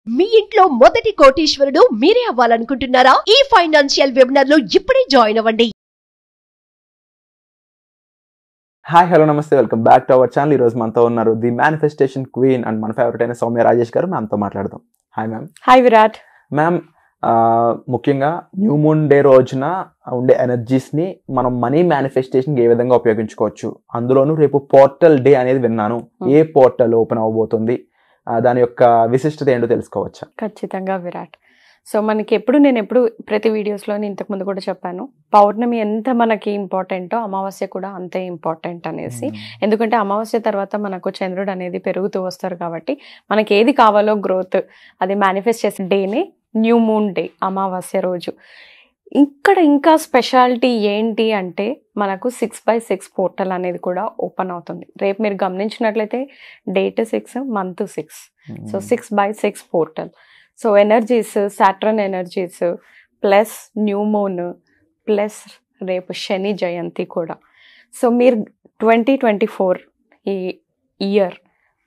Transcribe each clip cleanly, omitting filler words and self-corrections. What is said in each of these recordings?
మీ ఇంట్లో మొదటి కోటీశ్వరుడు మీరే అవ్వాలనుకుంటున్నారా? ఈ ఫైనాన్షియల్ వెబినార్ లో ఇప్పుడే జాయిన్ అవ్వండి. హాయ్ హలో నమస్తే, welcome back to our channel. ఈ రోజు మనతో ఉన్నారు ది మేనిఫెస్టేషన్ క్వీన్ అండ్ మన ఫేవరెట్ అయిన సౌమ్య రాజేష్ గారు. మ్యామ్తో మాట్లాడదాం. Hi ma'am. Hi Virat. Ma'am, ముఖ్యంగా న్యూ మూన్ డే రోజున ఉండే ఎనర్జీస్ని మనం మనీ మేనిఫెస్టేషన్కి ఏ విధంగా ఉపయోగించుకోవచ్చు? అందులోనూ రేపు పోర్టల్ డే అనేది విన్నాను. ఏ పోర్టల్ ఓపెన్ అవ్వబోతుంది, దాని యొక్క విశిష్టత ఏంటో తెలుసుకోవచ్చా? ఖచ్చితంగా విరాట్. సో నేను ఎప్పుడు ప్రతి వీడియోస్లో ఇంతకుముందు కూడా చెప్పాను, పౌర్ణమి ఎంత మనకి ఇంపార్టెంటో అమావాస్య కూడా అంతే ఇంపార్టెంట్ అనేసి. ఎందుకంటే అమావాస్య తర్వాత మనకు చంద్రుడు అనేది పెరుగుతూ వస్తారు కాబట్టి మనకి ఏది కావాలో గ్రోత్ అది మేనిఫెస్ట్ చేసే డేనే న్యూ మూన్ డే, అమావాస్య రోజు. ఇక్కడ ఇంకా స్పెషాలిటీ ఏంటి అంటే మనకు 6/6 పోర్టల్ అనేది కూడా ఓపెన్ అవుతుంది. రేపు మీరు గమనించినట్లయితే date 6, month 6. So 6/6 portal. So energies, Saturn energies plus new moon plus రేపు శని జయంతి కూడా. సో మీరు 2024 ఈ ఇయర్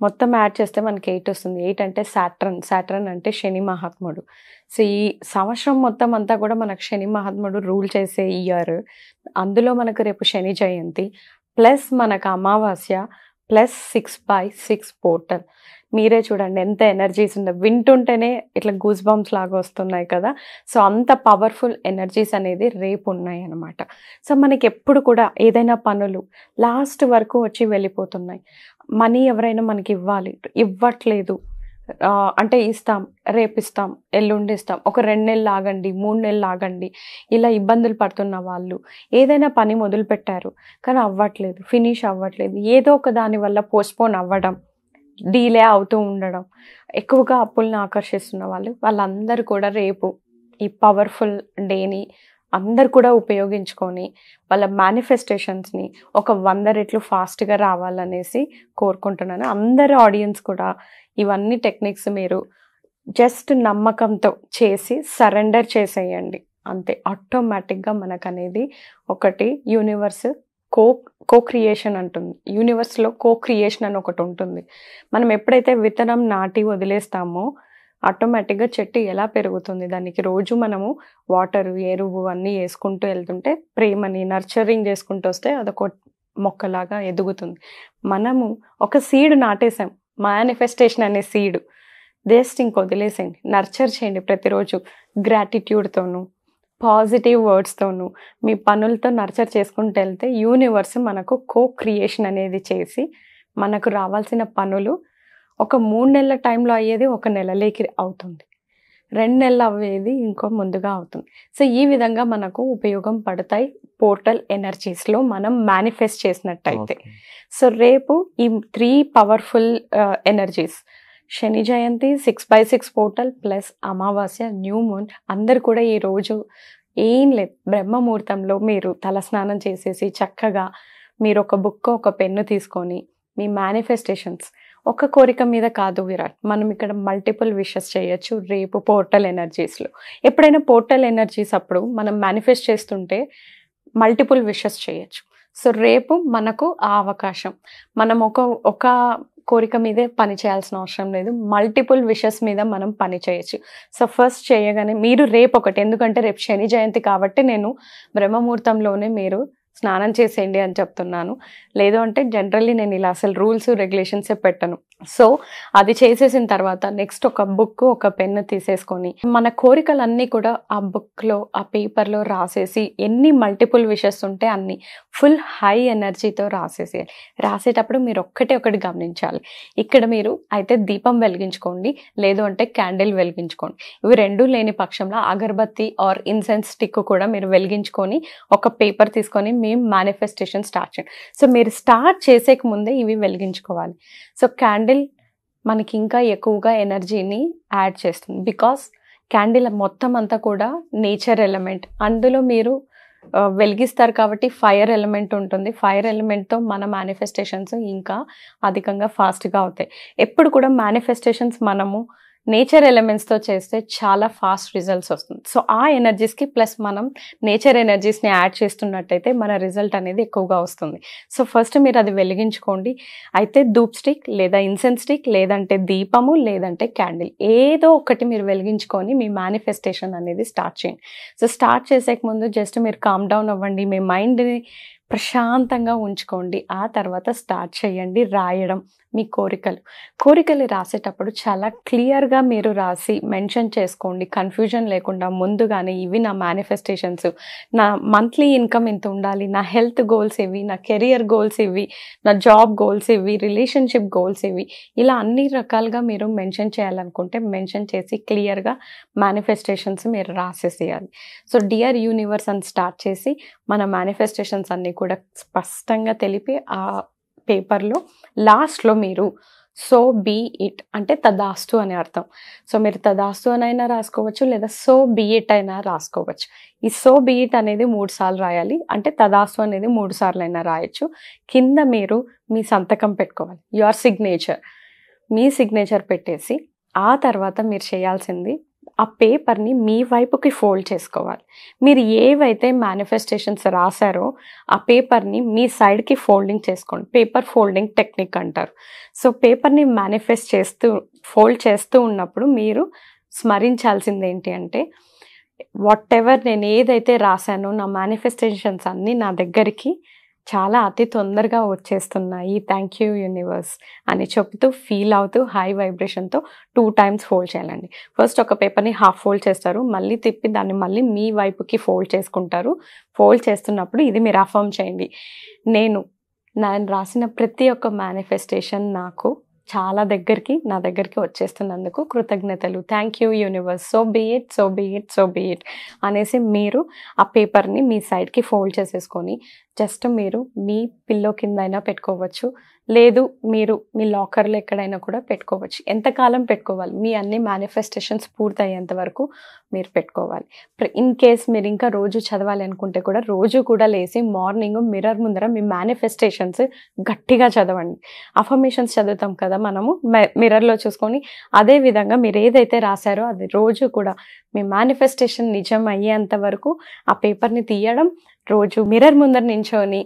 మొత్తం యాడ్ చేస్తే మనకి 8 వస్తుంది. 8 అంటే సాటర్న్ అంటే శని మహాత్ముడు. సో ఈ సంవత్సరం మొత్తం అంతా కూడా మనకు శని మహాత్ముడు రూల్ చేసే ఇయర్. అందులో మనకు రేపు శని జయంతి ప్లస్ మనకు అమావాస్య ప్లస్ 6/6 పోర్టల్. మీరే చూడండి ఎంత ఎనర్జీస్ ఉందో, వింటుంటేనే ఇట్లా గూస్ బంప్స్ లాగా వస్తున్నాయి కదా. సో అంత పవర్ఫుల్ ఎనర్జీస్ అనేది రేపు ఉన్నాయి అన్నమాట. సో మనకి ఎప్పుడు కూడా ఏదైనా పనులు లాస్ట్ వరకు వచ్చి వెళ్ళిపోతున్నాయి. మనీ ఎవరైనా మనకి ఇవ్వట్లేదు అంటే ఇస్తాం, రేపిస్తాం, ఎల్లుండి ఇస్తాం, ఒక 2 నెలలు ఆగండి, 3 నెలలు ఆగండి, ఇలా ఇబ్బందులు పడుతున్న వాళ్ళు ఏదైనా పని మొదలు పెట్టారు కానీ అవ్వట్లేదు, ఫినిష్ అవ్వట్లేదు, ఏదో ఒక దాని వల్ల పోస్ట్పోన్ అవ్వడం, డీలే అవుతూ ఉండడం, ఎక్కువగా అప్పుల్ని ఆకర్షిస్తున్న వాళ్ళందరూ కూడా రేపు ఈ పవర్ఫుల్ డేని అందరు కూడా ఉపయోగించుకొని వాళ్ళ మేనిఫెస్టేషన్స్ని ఒక 100 రెట్లు ఫాస్ట్గా రావాలనేసి కోరుకుంటున్నాను. అందరి ఆడియన్స్ కూడా ఇవన్నీ టెక్నిక్స్ మీరు జస్ట్ నమ్మకంతో చేసి సరెండర్ చేసేయండి అంతే. ఆటోమేటిక్గా మనకు అనేది ఒకటి యూనివర్స్ కో క్రియేషన్ అంటుంది. యూనివర్స్లో కో క్రియేషన్ అని ఒకటి ఉంటుంది. మనం ఎప్పుడైతే విత్తనం నాటి వదిలేస్తామో ఆటోమేటిక్గా చెట్టు ఎలా పెరుగుతుంది, దానికి రోజు మనము వాటర్, ఎరువు అన్నీ వేసుకుంటూ వెళ్తుంటే, ప్రేమని నర్చరింగ్ చేసుకుంటూ వస్తే అదొక మొక్కలాగా ఎదుగుతుంది. మనము ఒక సీడ్ నాటేసాం, మేనిఫెస్టేషన్ అనే సీడ్, జస్ట్ వదిలేసేయండి, నర్చర్ చేయండి ప్రతిరోజు గ్రాటిట్యూడ్తోనూ పాజిటివ్ వర్డ్స్తోనూ మీ పనులతో నర్చర్ చేసుకుంటూ వెళ్తే యూనివర్స్ మనకు కో క్రియేషన్ అనేది చేసి మనకు రావాల్సిన పనులు ఒక 3 నెలల టైంలో అయ్యేది 1 నెలలోకి అవుతుంది, 2 నెలలు అయ్యేది ఇంకో ముందుగా అవుతుంది. సో ఈ విధంగా మనకు ఉపయోగం పడతాయి పోర్టల్ ఎనర్జీస్లో మనం మేనిఫెస్ట్ చేసినట్టయితే. సో రేపు ఈ 3 పవర్ఫుల్ ఎనర్జీస్, శని జయంతి, 6/6 పోర్టల్ ప్లస్ అమావాస్య, న్యూ మూన్, అందరు కూడా ఈరోజు ఏం లేదు, బ్రహ్మముహూర్తంలో మీరు తలస్నానం చేసేసి చక్కగా మీరు ఒక బుక్, ఒక పెన్ను తీసుకొని మీ మేనిఫెస్టేషన్స్, ఒక కోరిక మీద కాదు విరాట్, మనం ఇక్కడ మల్టిపుల్ విషెస్ చేయొచ్చు రేపు పోర్టల్ ఎనర్జీస్లో. ఎప్పుడైనా పోర్టల్ ఎనర్జీస్ అప్పుడు మనం మేనిఫెస్ట్ చేస్తుంటే మల్టిపుల్ విషెస్ చేయొచ్చు. సో రేపు మనకు ఆ అవకాశం, మనం ఒక కోరిక మీదే పని చేయాల్సిన అవసరం లేదు, మల్టిపుల్ విషెస్ మీద మనం పని చేయొచ్చు. సో ఫస్ట్ చేయగానే మీరు రేపు ఒకటి, ఎందుకంటే రేపు శని జయంతి కాబట్టి నేను బ్రహ్మముహూర్తంలోనే మీరు స్నానం చేసేయండి అని చెప్తున్నాను. లేదు అంటే జనరల్లీ నేను ఇలా అసలు రూల్స్ రెగ్యులేషన్సే పెట్టను. సో అది చేసేసిన తర్వాత నెక్స్ట్ ఒక బుక్, ఒక పెన్ను తీసేసుకొని మన కోరికలన్నీ కూడా ఆ బుక్లో, ఆ పేపర్లో రాసేసి, ఎన్ని మల్టిపుల్ విషెస్ ఉంటే అన్ని ఫుల్ హై ఎనర్జీతో రాసేసేయాలి. రాసేటప్పుడు మీరు ఒకటి గమనించాలి, ఇక్కడ మీరు అయితే దీపం వెలిగించుకోండి, లేదు అంటే క్యాండిల్ వెలిగించుకోండి. ఇవి 2 లేని పక్షంలో అగరబత్తి ఆర్ ఇన్సెన్స్ స్టిక్ కూడా మీరు వెలిగించుకొని ఒక పేపర్ తీసుకొని మీ మేనిఫెస్టేషన్ స్టార్ట్ చేయండి. సో మీరు స్టార్ట్ చేసేక ముందే ఇవి వెలిగించుకోవాలి. సో క్యాండిల్ మనకి ఇంకా ఎక్కువగా ఎనర్జీని యాడ్ చేస్తుంది, బికాస్ క్యాండిల్ మొత్తం అంతా కూడా నేచర్ ఎలిమెంట్, అందులో మీరు వెలిగిస్తారు కాబట్టి ఫైర్ ఎలిమెంట్ ఉంటుంది. ఫైర్ ఎలిమెంట్తో మన మేనిఫెస్టేషన్స్ ఇంకా అధికంగా ఫాస్ట్గా అవుతాయి. ఎప్పుడు కూడా మేనిఫెస్టేషన్స్ మనము నేచర్ ఎలిమెంట్స్తో చేస్తే చాలా ఫాస్ట్ రిజల్ట్స్ వస్తుంది. సో ఆ ఎనర్జీస్కి ప్లస్ మనం నేచర్ ఎనర్జీస్ని యాడ్ చేస్తున్నట్టయితే మన రిజల్ట్ అనేది ఎక్కువగా వస్తుంది. సో ఫస్ట్ మీరు అది వెలిగించుకోండి. అయితే ధూప్ స్టిక్ లేదా ఇన్సెన్స్ స్టిక్ లేదంటే దీపము లేదంటే క్యాండిల్ ఏదో ఒకటి మీరు వెలిగించుకొని మీ మేనిఫెస్టేషన్ అనేది స్టార్ట్ చేయండి. సో స్టార్ట్ చేసే ముందు జస్ట్ మీరు కామ్ డౌన్ అవ్వండి, మీ మైండ్ని ప్రశాంతంగా ఉంచుకోండి. ఆ తర్వాత స్టార్ట్ చేయండి రాయడం మీ కోరికలు రాసేటప్పుడు చాలా క్లియర్గా మీరు రాసి మెన్షన్ చేసుకోండి, కన్ఫ్యూజన్ లేకుండా ముందుగానే ఇవి నా మేనిఫెస్టేషన్స్, నా మంత్లీ ఇన్కమ్ ఇంత ఉండాలి, నా హెల్త్ గోల్స్ ఇవి, నా కెరియర్ గోల్స్ ఇవి, నా జాబ్ గోల్స్ ఇవి, రిలేషన్షిప్ గోల్స్ ఇవి, ఇలా అన్ని రకాలుగా మీరు మెన్షన్ చేయాలనుకుంటే మెన్షన్ చేసి క్లియర్గా మేనిఫెస్టేషన్స్ మీరు రాసేసేయాలి. సో డియర్ యూనివర్స్ అని స్టార్ట్ చేసి మన మేనిఫెస్టేషన్స్ అన్నీ కూడా స్పష్టంగా తెలిపి ఆ పేపర్లో లాస్ట్లో మీరు సో బీ ఇట్ అంటే తదాస్తు అని అర్థం. సో మీరు తదాస్తు అనైనా రాసుకోవచ్చు లేదా సో బీ ఇట్ అయినా రాసుకోవచ్చు. ఈ సో బీ ఇట్ అనేది 3 సార్లు రాయాలి, అంటే తదాస్తు అనేది 3 సార్లు అయినా రాయొచ్చు. కింద మీరు మీ సంతకం పెట్టుకోవాలి, యువర్ సిగ్నేచర్, మీ సిగ్నేచర్ పెట్టేసి ఆ తర్వాత మీరు చేయాల్సింది ఆ పేపర్ని మీ వైపుకి ఫోల్డ్ చేసుకోవాలి. మీరు ఏవైతే మేనిఫెస్టేషన్స్ రాశారో ఆ పేపర్ని మీ సైడ్కి ఫోల్డింగ్ చేసుకోండి. పేపర్ ఫోల్డింగ్ టెక్నిక్ అంటారు. సో పేపర్ని ఫోల్డ్ చేస్తూ ఉన్నప్పుడు మీరు స్మరించాల్సింది ఏంటి అంటే, వాట్ ఎవర్ నేను ఏదైతే రాశానో నా మేనిఫెస్టేషన్స్ అన్నీ నా దగ్గరికి చాలా అతి తొందరగా వచ్చేస్తున్నాయి, థ్యాంక్ యూ యూనివర్స్ అని చెప్తూ ఫీల్ అవుతూ హై వైబ్రేషన్తో 2 టైమ్స్ ఫోల్డ్ చేయాలండి. ఫస్ట్ ఒక పేపర్ని హాఫ్ ఫోల్డ్ చేస్తారు, మళ్ళీ తిప్పి దాన్ని మళ్ళీ మీ వైపుకి ఫోల్డ్ చేసుకుంటారు. ఫోల్డ్ చేస్తున్నప్పుడు ఇది మీరు అఫర్మ్ చేయండి, నేను రాసిన ప్రతి ఒక్క మేనిఫెస్టేషన్ నాకు చాలా నా దగ్గరికి వచ్చేస్తున్నందుకు కృతజ్ఞతలు, thank you universe, so be it, so be it, so be it అనేసి మీరు ఆ పేపర్ని మీ సైడ్కి ఫోల్డ్ చేసేసుకొని జస్ట్ మీరు మీ పిల్లో కింద అయినా పెట్టుకోవచ్చు, లేదు మీరు మీ లాకర్లో ఎక్కడైనా కూడా పెట్టుకోవచ్చు. ఎంతకాలం పెట్టుకోవాలి, మీ అన్ని మేనిఫెస్టేషన్స్ పూర్తయ్యేంత వరకు మీరు పెట్టుకోవాలి. ఇన్ కేస్ మీరు ఇంకా రోజు చదవాలి అనుకుంటే కూడా రోజు కూడా లేచి మార్నింగ్ మిర్రర్ ముందర మీ మేనిఫెస్టేషన్స్ గట్టిగా చదవండి. అఫర్మేషన్స్ చదువుతాం కదా మనము మిర్రర్లో చూసుకొని, అదే విధంగా మీరు ఏదైతే రాశారో అది రోజు కూడా మీ మేనిఫెస్టేషన్ నిజం అయ్యేంత వరకు ఆ పేపర్ని తీయడం, రోజు మిర్రర్ ముందర నించొని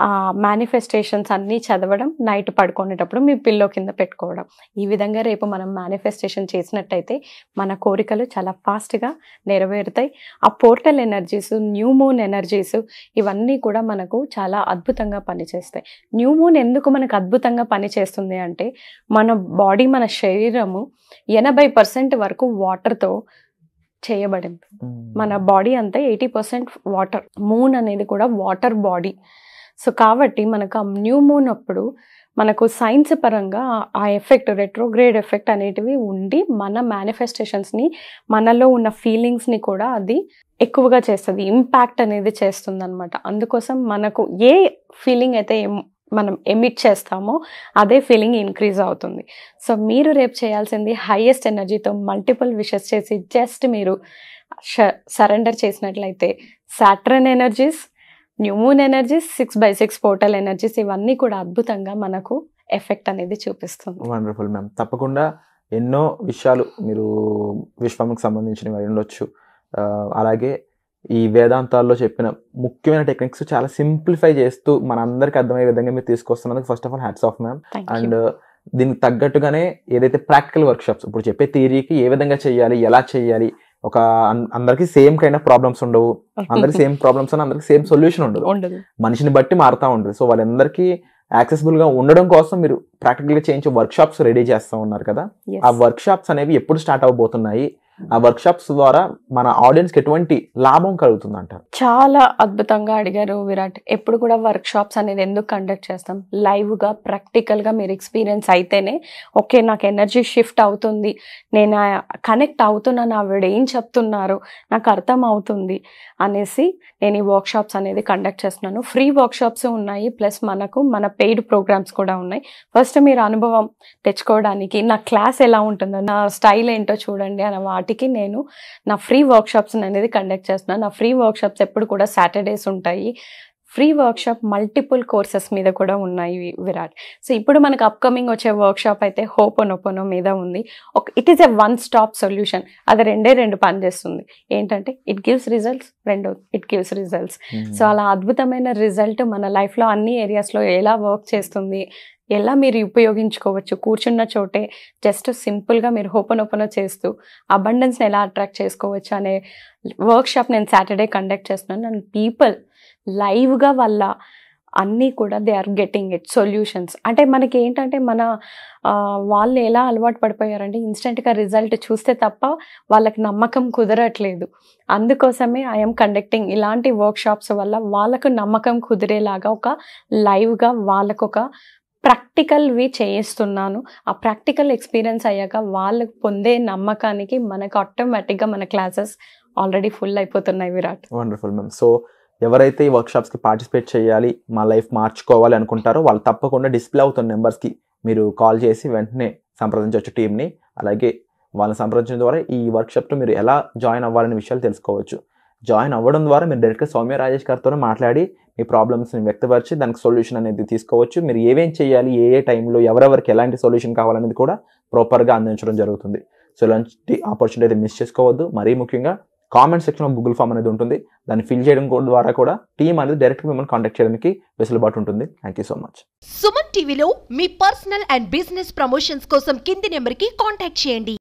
ఆ మేనిఫెస్టేషన్స్ అన్నీ చదవడం, నైట్ పడుకునేటప్పుడు మీ పిల్లో కింద పెట్టుకోవడం. ఈ విధంగా రేపు మనం మేనిఫెస్టేషన్ చేసినట్టయితే మన కోరికలు చాలా ఫాస్ట్గా నెరవేరుతాయి. ఆ portal energies, new moon energies ఇవన్నీ కూడా మనకు చాలా అద్భుతంగా పనిచేస్తాయి. న్యూ మూన్ ఎందుకు మనకు అద్భుతంగా పనిచేస్తుంది అంటే, మన బాడీ, మన శరీరము 80% వరకు వాటర్తో చేయబడింది. మన బాడీ అంతా 80% వాటర్. మూన్ అనేది కూడా వాటర్ బాడీ. సో కాబట్టి మనకు ఆ న్యూ మూన్ అప్పుడు మనకు సైన్స్ పరంగా ఆ ఎఫెక్ట్, రెట్రోగ్రేడ్ ఎఫెక్ట్ అనేటివి ఉండి మన మేనిఫెస్టేషన్స్ని, మనలో ఉన్న ఫీలింగ్స్ని కూడా అది ఎక్కువగా చేస్తుంది, ఇంపాక్ట్ అనేది చేస్తుంది అనమాట. అందుకోసం మనకు ఏ ఫీలింగ్ అయితే మనం ఎమిట్ చేస్తామో అదే ఫీలింగ్ ఇంక్రీజ్ అవుతుంది. సో మీరు రేపు చేయాల్సింది హైయెస్ట్ ఎనర్జీతో మల్టిపుల్ విషెస్ చేసి జస్ట్ మీరు సరెండర్ చేసినట్లయితే Saturn energies, new moon energies, 6/6 portal energies ఇవన్నీ కూడా అద్భుతంగా మనకు ఎఫెక్ట్ అనేది చూపిస్తుంది. Wonderful ma'am. తప్పకుండా ఎన్నో విషయాలు మీరు విశ్వంకి సంబంధించినవి ఉండొచ్చు, అలాగే ఈ వేదాంతాల్లో చెప్పిన ముఖ్యమైన టెక్నిక్స్ చాలా సింప్లిఫై చేస్తూ మనందరికి అర్థమయ్యే విధంగా మీరు తీసుకొస్తున్నందుకు first of all hats off ma'am. And దీనికి తగ్గట్టుగానే ఏదైతే ప్రాక్టికల్ వర్క్షాప్స్, ఇప్పుడు చెప్పే థియరీకి ఏ విధంగా చేయాలి, ఎలా చేయాలి, ఒక అందరికి సేమ్ కైండ్ ఆఫ్ ప్రాబ్లమ్స్ ఉండవు, అందరికి సేమ్ ప్రాబ్లమ్స్ అని అందరికి సేమ్ సొల్యూషన్ ఉండదు, మనిషిని బట్టి మారుతూ ఉంటుంది. సో వాళ్ళందరికీ యాక్సెసిబుల్ గా ఉండడం కోసం మీరు ప్రాక్టికల్ గా చేయించే వర్క్ షాప్స్ రెడీ చేస్తూ ఉన్నారు కదా. ఆ వర్క్ షాప్స్ అనేవి ఎప్పుడు స్టార్ట్ అవబోతున్నాయి, ఆ వర్క్ షాప్స్ ద్వారా మన ఆడియన్స్ కి ఎటువంటి లాభం కలుగుతుంది అంటారు? చాలా అద్భుతంగా అడిగారు విరాట్. ఎప్పుడు కూడా వర్క్ షాప్స్ అనేది ఎందుకు కండక్ట్ చేస్తాం, లైవ్ గా ప్రాక్టికల్ గా మీరు ఎక్స్పీరియన్స్ అయితేనే ఓకే నాకు ఎనర్జీ షిఫ్ట్ అవుతుంది, నేను కనెక్ట్ అవుతున్నాను, ఆవిడ ఏం చెప్తున్నారు నాకు అర్థం అవుతుంది అనేసి నేను ఈ వర్క్ షాప్స్ అనేది కండక్ట్ చేస్తున్నాను. ఫ్రీ వర్క్ షాప్స్ ఉన్నాయి, ప్లస్ మనకు మన పెయిడ్ ప్రోగ్రామ్స్ కూడా ఉన్నాయి. ఫస్ట్ మీరు అనుభవం తెచ్చుకోవడానికి నా క్లాస్ ఎలా ఉంటుందో, నా స్టైల్ ఏంటో చూడండి అన్న వాటికి నేను నా ఫ్రీ వర్క్ షాప్స్ అనేది కండక్ట్ చేస్తున్నాను. నా ఫ్రీ వర్క్ షాప్స్ ఎప్పుడు కూడా సాటర్డేస్ ఉంటాయి. ఫ్రీ వర్క్షాప్ మల్టిపుల్ కోర్సెస్ మీద కూడా ఉన్నాయి విరాట్. సో ఇప్పుడు మనకు అప్కమింగ్ వచ్చే వర్క్షాప్ అయితే హోపోనోపోనో మీద ఉంది. It is a one stop solution. అది రెండు పని చేస్తుంది. ఏంటంటే it gives results, it gives results. So అలా అద్భుతమైన రిజల్ట్ మన లైఫ్లో అన్ని ఏరియాస్లో ఎలా వర్క్ చేస్తుంది, ఎలా మీరు ఉపయోగించుకోవచ్చు, కూర్చున్న చోటే జస్ట్ సింపుల్గా మీరు హోపోనోపోనో చేస్తూ అబండెన్స్ని ఎలా అట్రాక్ట్ చేసుకోవచ్చు అనే వర్క్షాప్ నేను సాటర్డే కండక్ట్ చేస్తున్నాను. అండ్ పీపుల్ లైవ్గా వాళ్ళ అన్నీ కూడా they are getting it solutions. అంటే మనకి ఏంటంటే వాళ్ళు ఎలా అలవాటు పడిపోయారంటే ఇన్స్టెంట్గా రిజల్ట్ చూస్తే తప్ప వాళ్ళకి నమ్మకం కుదరట్లేదు. అందుకోసమే ఐఎమ్ కండక్టింగ్ ఇలాంటి వర్క్షాప్స్ వల్ల వాళ్ళకు నమ్మకం కుదిరేలాగా ఒక లైవ్గా వాళ్ళకు ఒక ప్రాక్టికల్వి చేయిస్తున్నాను. ఆ ప్రాక్టికల్ ఎక్స్పీరియన్స్ అయ్యాక వాళ్ళకు పొందే నమ్మకానికి మనకు ఆటోమేటిక్గా మన క్లాసెస్ ఆల్రెడీ ఫుల్ అయిపోతున్నాయి విరాట్. Wonderful ma'am. సో ఎవరైతే ఈ వర్క్షాప్స్కి పార్టిసిపేట్ చేయాలి, మా లైఫ్ మార్చుకోవాలి అనుకుంటారో వాళ్ళు తప్పకుండా డిస్ప్లే అవుతున్న నెంబర్స్కి మీరు కాల్ చేసి వెంటనే సంప్రదించవచ్చు టీమ్ని. అలాగే వాళ్ళని సంప్రదించడం ద్వారా ఈ వర్క్షాప్లో మీరు ఎలా జాయిన్ అవ్వాలనే విషయాలు తెలుసుకోవచ్చు. జాయిన్ అవ్వడం ద్వారా మీరు డైరెక్ట్గా సౌమ్య రాజేష్ గారితో మాట్లాడి మీ ప్రాబ్లమ్స్ని వ్యక్తపరిచి దానికి సొల్యూషన్ అనేది తీసుకోవచ్చు. మీరు ఏమేం చేయాలి, ఏ టైంలో ఎవరెవరికి ఎలాంటి సొల్యూషన్ కావాలనేది కూడా ప్రాపర్గా అందించడం జరుగుతుంది. సో ఇలాంటి ఆపర్చునిటీ అయితే మిస్ చేసుకోవద్దు. మరీ ముఖ్యంగా కామెంట్ సెక్షన్లో గూగుల్ ఫామ్ అనేది ఉంటుంది. దాన్ని ఫిల్ చేయడం ద్వారా కూడా టీమ్ అనేది డైరెక్ట్గా మిమ్మల్ని కాంటాక్ట్ చేయడానికి వెసులుబాటు ఉంటుంది. Thank you so much. Suman టీవీలో మీ పర్సనల్ అండ్ బిజినెస్ ప్రమోషన్స్ కోసం కింది నెంబర్కి కాంటాక్ట్ చేయండి.